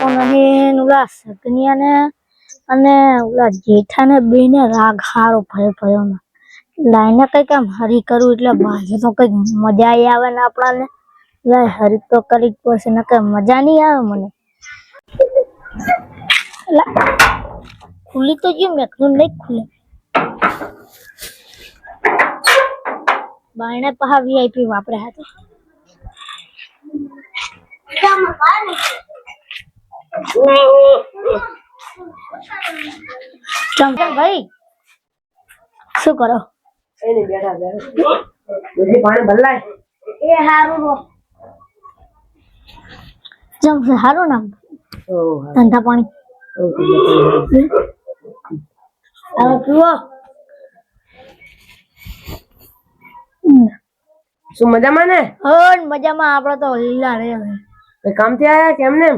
થતો નહીં. ઓલા સગનિયા ને અને ઓલા જેઠા ને બે ને રાગ હારો ભયો ને લાઈને કઈક આમ હરી કરું એટલે બાજુ તો કઈક મજા આવે ને આપણાને. લાય હરી તો કરી જ પડશે ને કઈ મજા નહીં આવે મને. ખુલી તો ગયું મેકનું નહીં ખુલે. બાયણે પહા વીઆઈપી વાપર્યા હતા. ચમચમ ભાઈ શું કરો? પાણી ભરલાય એ હારું રો ચમચમ હારું નામ ઠંડા પાણી હવે પીવો. શું મજામાં ને? મજામાં. આપડે તો લીલા રે કામ થી આયા કેમ ને?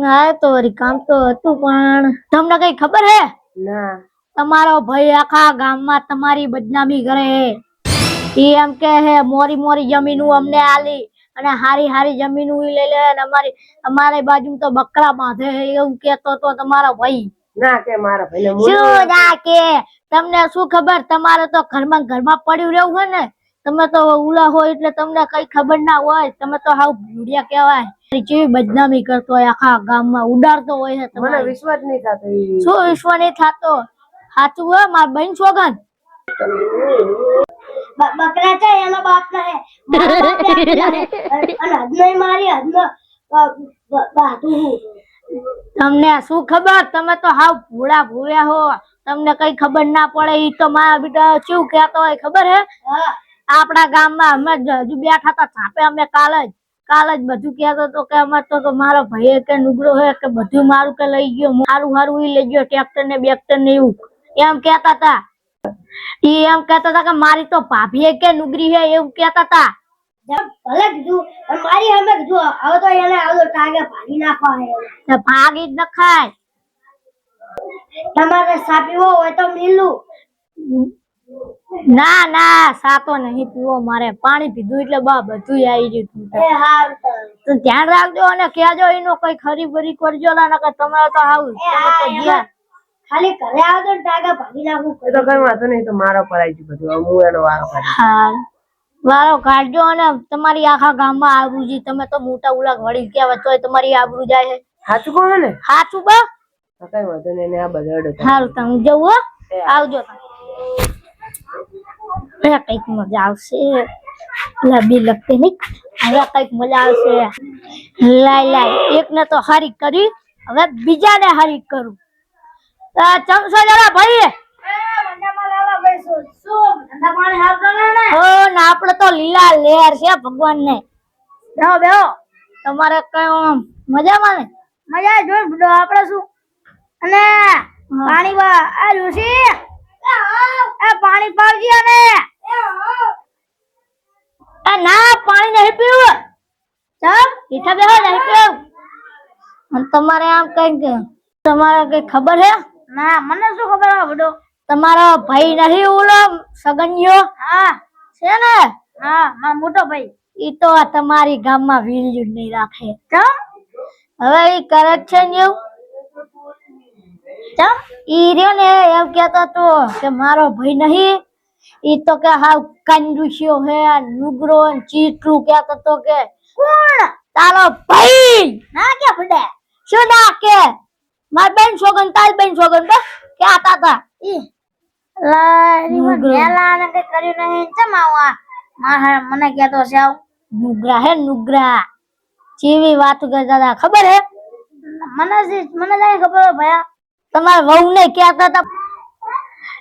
હા તો વળી કામ તો હતું પણ તમને કઈ ખબર હે? ના. તમારો ભાઈ આખા ગામમાં તમારી બદનામી કરે. એ એમ કે હે મોરી મોરી જમીન અમને આલી અને હારી હારી જમીન લઈ લે અને અમારી બાજુ તો બકરા બાંધે એવું કેતો તો તમારો ભાઈ. ના કે મારા ભાઈ શું ના કે? તમને શું ખબર? તમારે તો ઘરમાં પડ્યું રહેવું હોય ને. તમે તો ઉલા હોય એટલે તમને કઈ ખબર ના હોય. તમે તો હાવ ભૂડિયા કહેવાય. કેવી બદનામી કરતો હોય આખા ગામમાં ઉડાડતો હોય છે. મને વિશ્વાસ નહીં થતો. શું વિશ્વાસ નહીં થતો? સાચું હોય માર બહેન સોગન. બકરા છે એનો બાપ ના હે. અને હદનો મારી હદનો તમને શું ખબર? તમે તો હાવ ભૂળા ભૂવ્યા હો. તમને કઈ ખબર ના પડે. ઈ તો મારા બેટા શું કહેતો હોય ખબર હે? આપડા ગામમાં અમે હજુ બેઠા હતા છાપે. અમે કાલ જ બધું કહેતો હતો કે અમાર તો મારો ભાઈ કે નુગરો હે કે બધું મારું કે લઈ ગયો. હારું ઈ લઈ ગયો ટ્રેક્ટર ને બેક્ટર ને એવું એમ કેતા હતા. ઈ એમ કેતા હતા કે મારી તો ભાભી કે નુગરી હે એવું કેતા હતા. ભલે કીધું મારી અમે કીધું હવે તો એને આવતો ટાગે ભાગી નાખવા હે. ભાગી જ નખાય. તમારે સા પીવો હોય તો મિલું. ના ના સાતો નહીં પીવો મારે. પાણી પીધું એટલે બધું આવી ગયું. તો ધ્યાન રાખજો અને કહેજો એનો કઈ ખરી ભરી કરજો ના કે તમે તો આવું ખાલી ઘરે આવજો ટાગા ભાગી નાખું. તો કઈ વાંધો નહીં. તો મારા પર આવી ગયું બધું. હું એનો વારો કાઢી. હા વારો કાઢજો અને તમારી આખા ગામમાં આબરૂજી. તમે તો મોટા ઉલા વળી કહેવાય તોય તમારી આબરૂ જાય છે. સાચું કહો ને? સાચું બા. કઈ વાંધો નહીં. આ બધા સારું તમે જવું હો. આવજો કઈક મજા આવશે. લબી લગતી નઈ. હવે કઈક મજા આવશે. લાય એક ને તો હારી કરી હવે બીજાને હારી કરું. ચમચો જરા ભાઈ આપડે તો લીલા લેર છે ભગવાન ને. બેહો તમારે કઈ મજામાં ને? મજા જોઈ બડો આપડે શું અને પાણી આ ઋષિ પાણી પાવજી. અને ના પાણી નહીં પીવું. મીઠા બેહો નહીં પીવું. તમારે આમ કઈ તમારે કઈ ખબર હે? ના મને શું ખબર હે બડો. તમારો ભાઈ નહીં ઓલો સગનિયો? હા છે ને. હા મારો મોટો ભાઈ. ઈ તો તમારી ગામમાં વેલ્યુ નહીં રાખે. કેમ? હવે ઈ કરે છે ને એવું. ઈ રહ્યો ને એમ કેતો તો કે મારો ભાઈ નહીં. ઈ તો કે હાવ કંજુસ્યો હે નુગરો ચીટલું કેતો તો કે. કોણ? તારો ભાઈ. ના કે બડે શું ના કે? માર બેન સોગન તાર બેન સોગન બસ કેતા હતા. ઈ લારી મેલા ને કઈ કર્યું નહીં. ચમ આવા મને કેતો છે આવ નુગરા હે નુગરા. ચીવી વાત કરતા હતા ખબર હે? મને જાય ખબર હે ભયા. તમારા વહુ ને કહેતા હતા.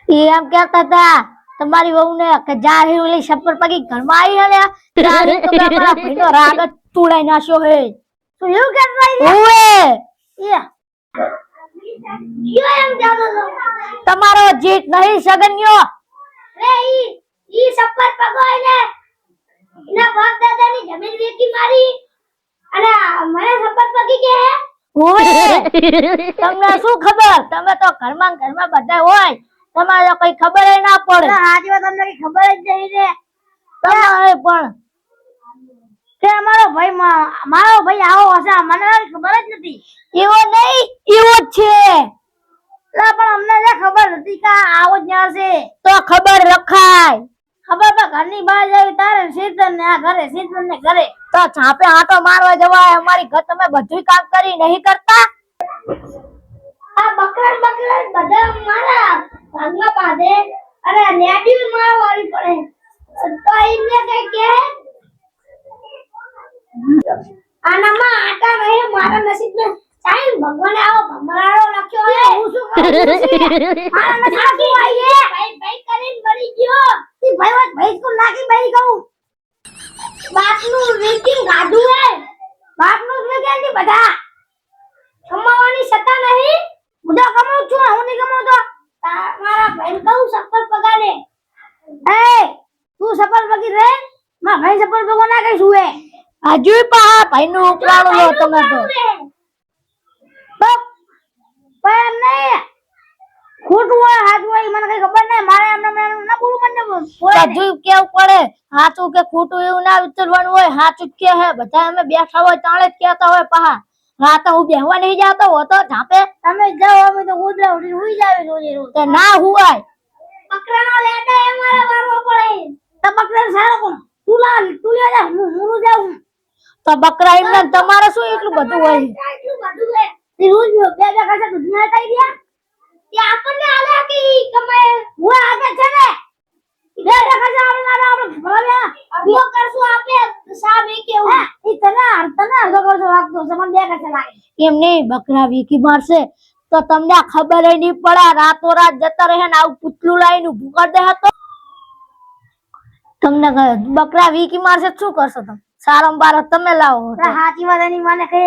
એમ કહેતા હતા તમારી વહુ ને કે જારી ઓલી છપ્પર પગી ઘરમાં આવી હે ને તારી તો મારા ભાઈનો રાગ જ તોડાઈ નાખ્યો હે. તો એવું કહેતા ઓએ તમારો જીત નહીં સગન્યો. રે ઈ છપ્પર પગોય ને એના બાપ દાદાની જમીન વેચી મારી અને મને છપ્પર પગી કે તમને શું ખબર? તમે તો ઘરમાં બધા હોય. તમારે કઈ ખબર ના પડે. આજે તમને કઈ ખબર જ નહીં રે. તમારે પણ કે મારો ભાઈ આવો હશે મને ખબર જ નથી એવો નહીં એવો જ છે લા પણ અમને જે ખબર હતી કે આ આવો જ હશે તો ખબર રખાય ખબર તો ઘરની બહાર જાય તારે શીતલ ને આ ઘરે શીતલ ને ઘરે તો છાપે આટો મારવા જવાય અમારી ઘર તમે બધું કામ કરી નહીં કરતા આ બકરા બધા મારા ભાગમાં બાંધે અરે નેડી મારવા વાળી પડે તો એમને કઈ કે આનામાં આટા નહીં મારા નસીબમાં સાઈન ભગવાને આવો ભમરાડો લખ્યો હે હું શું કરું મારા નસીબમાં આઈએ ભાઈ કરીને મરી ગયો તી ભાઈ કો લાગી ભાઈ કહું બાપનું રેટિંગ ગાડું હે બાપનું રેટિંગ ની બધા કમાવાની સત્તા નહીં મુદા કમાઉં છું હું નહીં કમાઉં તો મારા ભાઈ કહું સફળ પગારે એ તું સફળ પગી રે મારા ભાઈ સફળ પગો ના કઈ સુએ હજુ પા ભાઈ નું ઉપરાણું લો તમે તો પણ નહીં ખોટું હોય હાચું હોય મને કઈ ખબર નહીં મારે એમને ના બોલું મને બધું કેવું પડે હાચું કે ખોટું એવું ના વિચારવાનું હોય હાચું કે હે બધા અમે બેઠા હોય તાણે જ કહેતા હોય પા રાતે હું બેહવા નહીં જાતો હોતો ઝાપે તમે જાઓ અમે તો ઉધરા ઉડી હુઈ જાવે રોજે રોજ તો ના હુવાય બકરાનો લેટા એ મારા વારવો પડે તો બકરા સારો કોણ તું લે જા હું જાઉં તો બકરા એમને તમારે શું એટલું બધું હોય એટલું બધું હે તે રોજ બે ખાસા દૂધ ના કાઈ દે તે આપણને આલે કે કમાય હું આગળ છે ને બે ખાસા આપણે ભલે અભિયો કરશું આપણે સામે કેવું ઈ તને અર્ધો કરશો રાખતો સમન બે ખાસા લાગે એમ નહીં બકરા વીકી મારશે તો તમને ખબર નહીં પડે રાતો રાત જતા રહે ને આવું પુતલું લાઈને ઊભું કરી દે હતો તમને બકરા વીકી મારશે શું કરશો તમે સારમ બાર તમે લાવો હાચી વાત એની મને કહે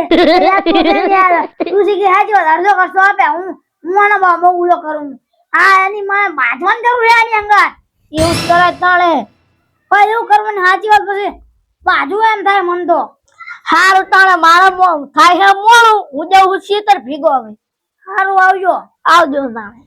તું શીખી હાચી વાત અડધો કરશો આપે હું આનો બહુ ઉલો કરું આ એની મને બાંધવાની જરૂર છે આની અંગર એવું જ કરે તાણે પણ એવું કરવાની હાચી વાત પછી બાજુ એમ થાય મન તો હારું તાણે મારા થાય હે મોડું હું જઉં શીતર ભીગો હવે હારું આવજો તાણે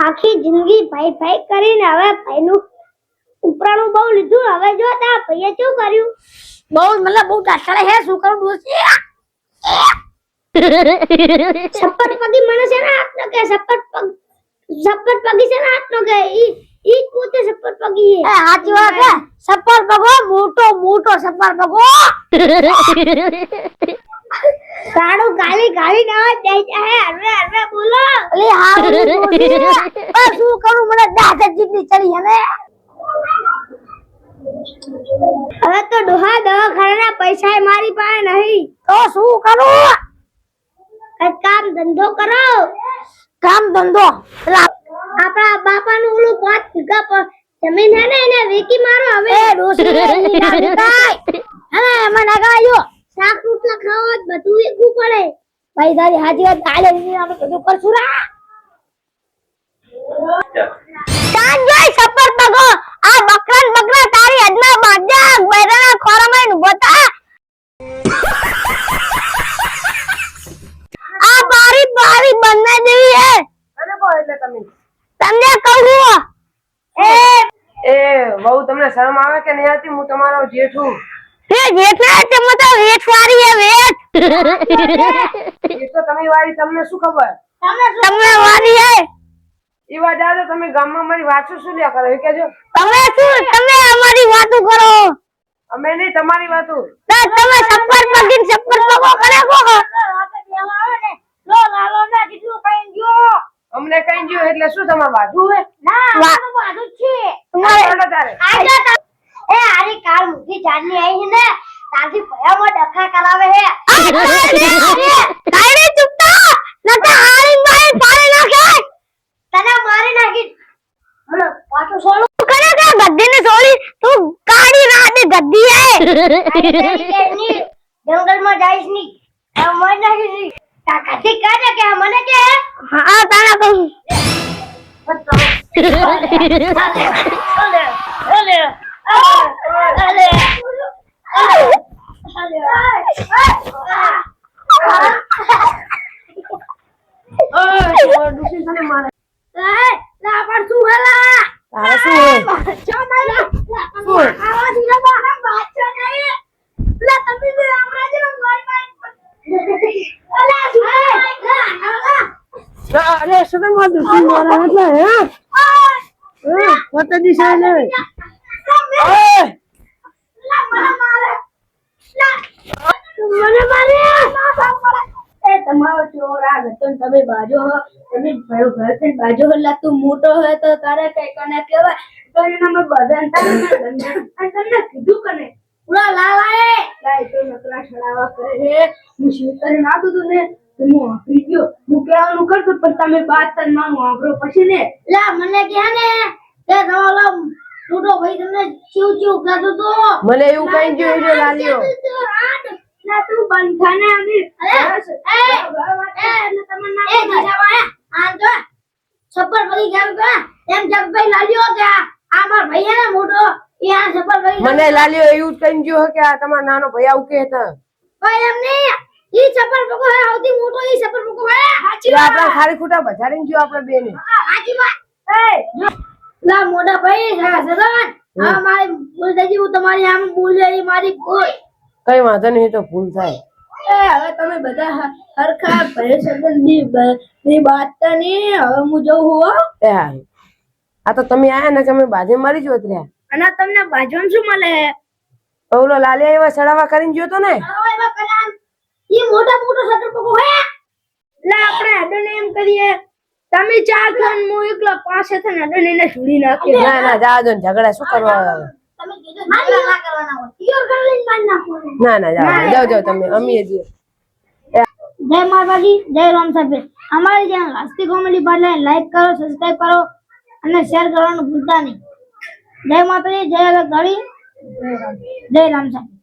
આખી જિંદગી ભાઈ કરીને હવે ભાઈનું ઉપરાણું બહુ લીધું હવે જો તા ભાઈએ શું કર્યું બહુ મતલબ બહુ ડાકડે હે શું કરું દોસ્તી સપટ પગી મને છે ને હાથનો કે સપટ પગી છે ને હાથનો કે ઈ પોતે સપટ પગી હે સાચી વાત હે સપટ પગો મોટો સપટ પગો કાળો ગાલી ના દે હે અરે બોલો અલે હારું શું કરું મને દાદા જીતની ચડી હવે હવે તો ડોહા દવાખાના પૈસા મારી પાસે નહીં તો શું કરું કઈ કામ ધંધો કરો કામ ધંધો આપણા બાપાનું ઓલું 5 વીઘા પર જમીન હે ને એને વેકી મારો હવે રોસી ની લાગી થાય હવે મને ગાયો શાક રોટલા ખાવા બધું વેકવું પડે ભાઈ તારી હાજી વાત કાલે આપણે બધું કરશું રા કાન જોઈ સપર પગો આ બકરા તારી અદના બાજા બૈરાના ખોરામાં ઉભતા આ બારી બંને દેવી હે અરે કો એટલે તમે તમને કહું એ બહુ તમને શરમ આવે કે નહીં આવતી હું તમારો જેઠું એ જેઠા તમે તો વેઠ વાળી હે વેઠ એ તો તમે વાળી તમને શું ખબર તમે વાળી હે ઈવા દાદા તમે ગામમાં મારી વાતો શું લ્યા કરો એ કહેજો તમે અમારી વાતો કરો અમે નહીં તમારી વાતો તમે સપર પગીન સપર પગો કરે કો લો લાલો ના કીધું કઈ ગયો અમને કઈ ગયો એટલે શું તમાર વાજુ હે ના વાજુ છે તમારે તારે આજા એ આરી કાલ મુઠી જાનની આઈ ને તાજી ભયામાં ડખા કરાવે હે કાઈ ચૂપતા નકા હારી મારી પાડે નાખે તને મારી નાખી મને પાછો સોળો કરે કે ગદ્દી ને સોળી તું કાડી રાતે ગદ્દી હે જંગલ માં જાઈશ ની મર નાખી કાકાથી કાજે કે મને કે હા તાણા કહું મારા એટલે હે પોતે દિશા લે મને મારે એ તમારો ચોર આ ગતન તમે બાજો હો તમે ભયો ઘર થી બાજો હલા તું મોટો હોય તો તારે કઈ કને કહેવાય તો એના મે બધાન તમને કીધું કને ઉલા લાલાએ લાય તો નકરા છડાવા કરે હે હું શીતર ના દઉં ને તો હું આપી ગયો હું કહેવાનું કરતો પણ તમે બાત તન માંગો આબરો પછી ને લા મને કે ને તે તમારો મોટો ભાઈ તમને ચીવ ચીવ કહેતો તો મને એવું કઈ જોયું છે લાલ્યો ના તું બંધાને આવી એટલે તમને ના એ દીધાવા આમ તો છપ્પર પડી ગયા તો એમ જગ ભાઈ લાલ્યો કે આ માર ભાઈ હે ને મોટો એ આ છપ્પર પડી મને લાલ્યો એવું જ કઈ જોયું કે આ તમારો નાનો ભાઈ આવું કે હતા ભાઈ એમ નહીં ઈ છપ્પર પકો હે સૌથી મોટો ઈ છપ્પર પકો હે એ આપણે ખાલી ખોટા બજાડીને જો આપણે બે ને હાજી વાત એ લા મોટા ભાઈ સદન આ મારી ભૂલ થઈ ગઈ હું તમારી આમ ભૂલ રહી મારી કોઈ કઈ વાંધો નહીં તો ભૂલ થાય એ હવે તમે બધા હરખા ભય સગન ની વાત ની હવે હું જઉં હો એ હા આ તો તમે આયા ને કે અમે બાજે મારી જોત રહ્યા અને તમને બાજવાનું શું મળે ઓલો લાલિયા એવા સડાવા કરીને જોતો ને હવે એમાં કલામ ઈ મોટો મોટો છપ્પર પકો હે એટલે આપણે અડને એમ કરીએ તમે ચાર ખાન હું એકલો પાસે થઈને અડને ને છોડી નાખીએ ના ના જા દો ને ઝઘડા શું કરવા તમે કીધું ઝઘડા ના કરવાના હોય ઈયો કરી લઈને માર નાખો ના ના જાઓ તમે અમીએ જઈએ જય માતાજી જય રામ સાહેબ અમારી ચેનલ હસ્તી કોમેડી પર લાઈક કરો સબસ્ક્રાઇબ કરો અને શેર કરવાનું ભૂલતા નહીં જય માતાજી જય ગળી જય રામ સાહેબ